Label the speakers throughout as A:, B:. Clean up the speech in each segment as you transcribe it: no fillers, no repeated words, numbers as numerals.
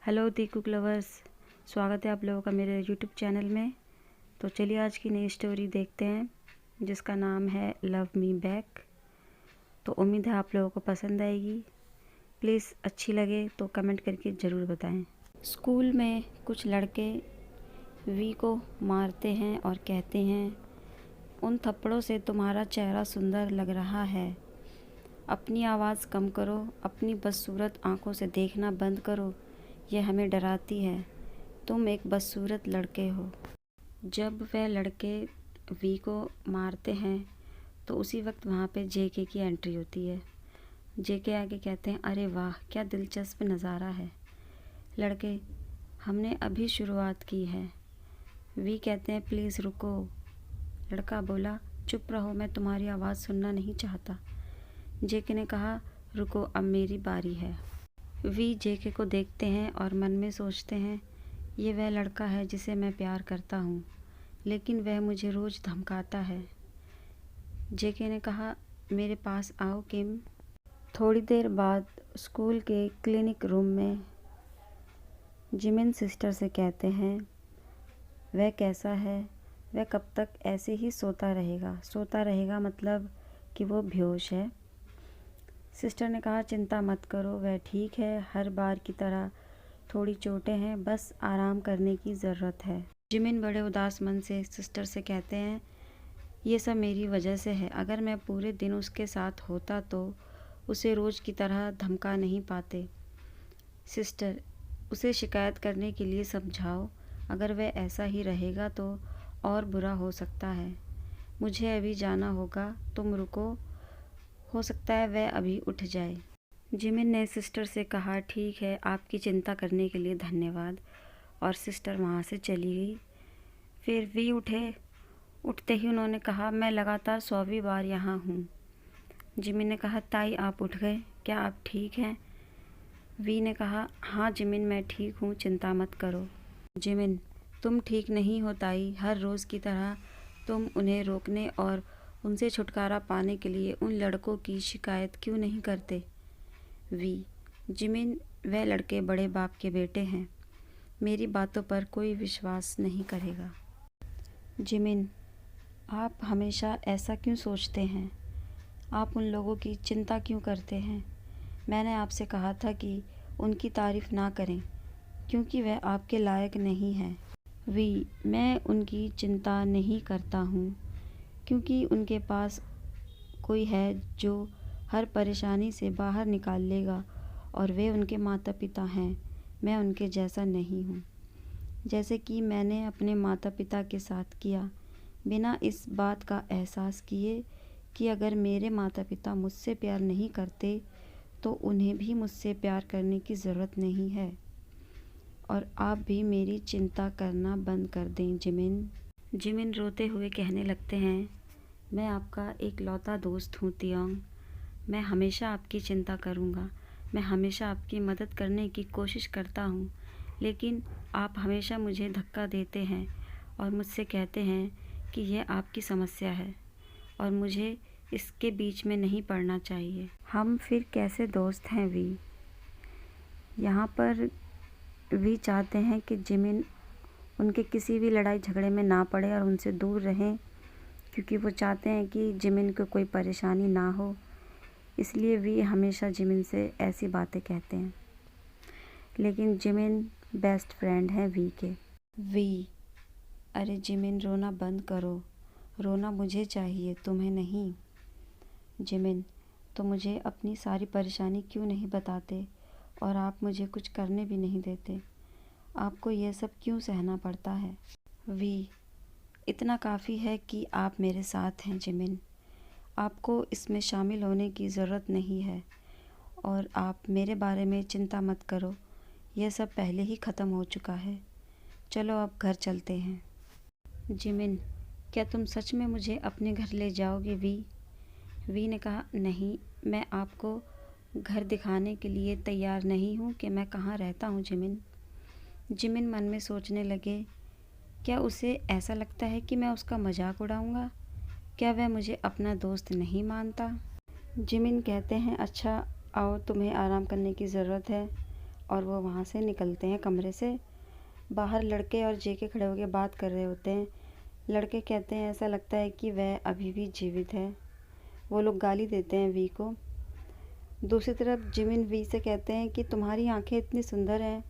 A: Hello दी cook lovers, स्वागत है आप लोगों का मेरे यूट्यूब चैनल में। तो चलिए आज की नई स्टोरी देखते हैं जिसका नाम है लव मी बैक। तो उम्मीद है आप लोगों को पसंद आएगी। प्लीज़ अच्छी लगे तो कमेंट करके ज़रूर बताएं। स्कूल में कुछ लड़के वी को मारते हैं और कहते हैं, उन थप्पड़ों से तुम्हारा चेहरा सुंदर लग रहा है। अपनी आवाज़ कम करो, अपनी बदसूरत आंखों से देखना बंद करो, यह हमें डराती है। तुम एक बदसूरत लड़के हो। जब वह लड़के वी को मारते हैं तो उसी वक्त वहाँ पे जेके की एंट्री होती है। जेके आगे कहते हैं, अरे वाह क्या दिलचस्प नज़ारा है। लड़के, हमने अभी शुरुआत की है। वी कहते हैं, प्लीज़ रुको। लड़का बोला, चुप रहो, मैं तुम्हारी आवाज़ सुनना नहीं चाहता। जेके ने कहा, रुको अब मेरी बारी है। वी जेके को देखते हैं और मन में सोचते हैं, ये वह लड़का है जिसे मैं प्यार करता हूँ, लेकिन वह मुझे रोज़ धमकाता है। जेके ने कहा, मेरे पास आओ किम। थोड़ी देर बाद स्कूल के क्लिनिक रूम में जिमिन सिस्टर से कहते हैं, वह कैसा है? वह कब तक ऐसे ही सोता रहेगा? सोता रहेगा मतलब कि वो बेहोश है। सिस्टर ने कहा, चिंता मत करो, वह ठीक है। हर बार की तरह थोड़ी चोटें हैं, बस आराम करने की ज़रूरत है। जिमिन बड़े उदास मन से सिस्टर से कहते हैं, ये सब मेरी वजह से है। अगर मैं पूरे दिन उसके साथ होता तो उसे रोज़ की तरह धमका नहीं पाते। सिस्टर, उसे शिकायत करने के लिए समझाओ। अगर वह ऐसा ही रहेगा तो और बुरा हो सकता है। मुझे अभी जाना होगा, तुम रुको, हो सकता है वह अभी उठ जाए। जिमिन ने सिस्टर से कहा, ठीक है, आपकी चिंता करने के लिए धन्यवाद। और सिस्टर वहाँ से चली गई। फिर वी उठे। उठते ही उन्होंने कहा, मैं लगातार 100वीं बार यहाँ हूँ। जिमिन ने कहा, ताई आप उठ गए, क्या आप ठीक हैं? वी ने कहा, हाँ जिमिन मैं ठीक हूँ, चिंता मत करो। जिमिन, तुम ठीक नहीं हो ताई। हर रोज़ की तरह तुम उन्हें रोकने और उनसे छुटकारा पाने के लिए उन लड़कों की शिकायत क्यों नहीं करते? वी, जिमिन, वह लड़के बड़े बाप के बेटे हैं। मेरी बातों पर कोई विश्वास नहीं करेगा। जिमिन, आप हमेशा ऐसा क्यों सोचते हैं? आप उन लोगों की चिंता क्यों करते हैं? मैंने आपसे कहा था कि उनकी तारीफ़ ना करें, क्योंकि वह आपके लायक नहीं है। वी, मैं उनकी चिंता नहीं करता हूँ, क्योंकि उनके पास कोई है जो हर परेशानी से बाहर निकाल लेगा, और वे उनके माता पिता हैं। मैं उनके जैसा नहीं हूँ, जैसे कि मैंने अपने माता पिता के साथ किया, बिना इस बात का एहसास किए कि अगर मेरे माता पिता मुझसे प्यार नहीं करते तो उन्हें भी मुझसे प्यार करने की ज़रूरत नहीं है। और आप भी मेरी चिंता करना बंद कर दें जिमिन। जिमिन रोते हुए कहने लगते हैं, मैं आपका एक लौता दोस्त हूँ तियोंग। मैं हमेशा आपकी चिंता करूँगा। मैं हमेशा आपकी मदद करने की कोशिश करता हूँ, लेकिन आप हमेशा मुझे धक्का देते हैं और मुझसे कहते हैं कि यह आपकी समस्या है और मुझे इसके बीच में नहीं पड़ना चाहिए। हम फिर कैसे दोस्त हैं वी? यहाँ पर वी चाहते हैं कि जिमिन उनके किसी भी लड़ाई झगड़े में ना पड़े और उनसे दूर रहें, क्योंकि वो चाहते हैं कि जिमिन को कोई परेशानी ना हो। इसलिए वी हमेशा जिमिन से ऐसी बातें कहते हैं, लेकिन जिमिन बेस्ट फ्रेंड है वी के। वी, अरे जिमिन रोना बंद करो। रोना मुझे चाहिए, तुम्हें नहीं। जिमिन, तो मुझे अपनी सारी परेशानी क्यों नहीं बताते और आप मुझे कुछ करने भी नहीं देते? आपको यह सब क्यों सहना पड़ता है? वी, इतना काफ़ी है कि आप मेरे साथ हैं जिमिन। आपको इसमें शामिल होने की ज़रूरत नहीं है, और आप मेरे बारे में चिंता मत करो। यह सब पहले ही ख़त्म हो चुका है। चलो अब घर चलते हैं। जिमिन, क्या तुम सच में मुझे अपने घर ले जाओगे वी? वी ने कहा, नहीं, मैं आपको घर दिखाने के लिए तैयार नहीं हूँ कि मैं कहाँ रहता हूँ जिमिन। जिमिन मन में सोचने लगे, क्या उसे ऐसा लगता है कि मैं उसका मजाक उड़ाऊँगा? क्या वह मुझे अपना दोस्त नहीं मानता? जिमिन कहते हैं, अच्छा आओ, तुम्हें आराम करने की ज़रूरत है। और वो वहाँ से निकलते हैं कमरे से। बाहर लड़के और जेके खड़े होकर बात कर रहे होते हैं। लड़के कहते हैं ऐसा लगता है कि वह अभी भी जीवित है। वो लोग गाली देते हैं वी को। दूसरी तरफ जिमिन वी से कहते हैं कि तुम्हारी आंखें इतनी सुंदर हैं,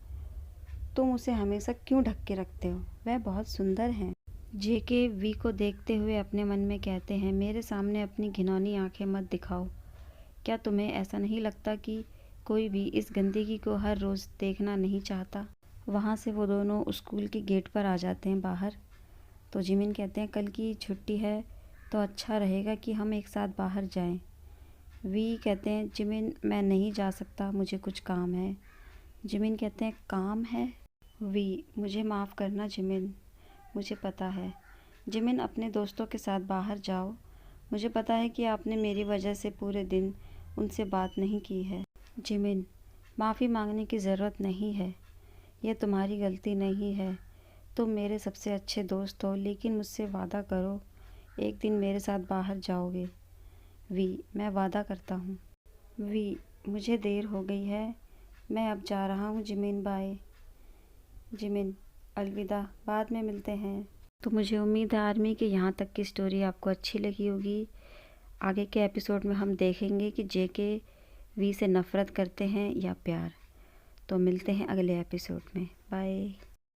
A: तुम उसे हमेशा क्यों ढक के रखते हो, वह बहुत सुंदर हैं। जेके वी को देखते हुए अपने मन में कहते हैं, मेरे सामने अपनी घिनौनी आंखें मत दिखाओ। क्या तुम्हें ऐसा नहीं लगता कि कोई भी इस गंदगी को हर रोज़ देखना नहीं चाहता। वहाँ से वो दोनों स्कूल के गेट पर आ जाते हैं बाहर। तो जिमिन कहते हैं कल की छुट्टी है तो अच्छा रहेगा कि हम एक साथ बाहर जाएं। वी कहते हैं जिमिन मैं नहीं जा सकता, मुझे कुछ काम है। जिमिन कहते हैं काम है। वी मुझे माफ़ करना जिमिन, मुझे पता है। जिमिन अपने दोस्तों के साथ बाहर जाओ, मुझे पता है कि आपने मेरी वजह से पूरे दिन उनसे बात नहीं की है। जिमिन माफ़ी मांगने की ज़रूरत नहीं है, यह तुम्हारी गलती नहीं है। तुम मेरे सबसे अच्छे दोस्त हो, लेकिन मुझसे वादा करो एक दिन मेरे साथ बाहर जाओगे। वी मैं वादा करता हूँ। वी मुझे देर हो गई है, मैं अब जा रहा हूँ जिमिन, बाय। जिमिन अलविदा, बाद में मिलते हैं। तो मुझे उम्मीद है आर्मी कि यहाँ तक की स्टोरी आपको अच्छी लगी होगी। आगे के एपिसोड में हम देखेंगे कि जेके वी से नफ़रत करते हैं या प्यार। तो मिलते हैं अगले एपिसोड में, बाय।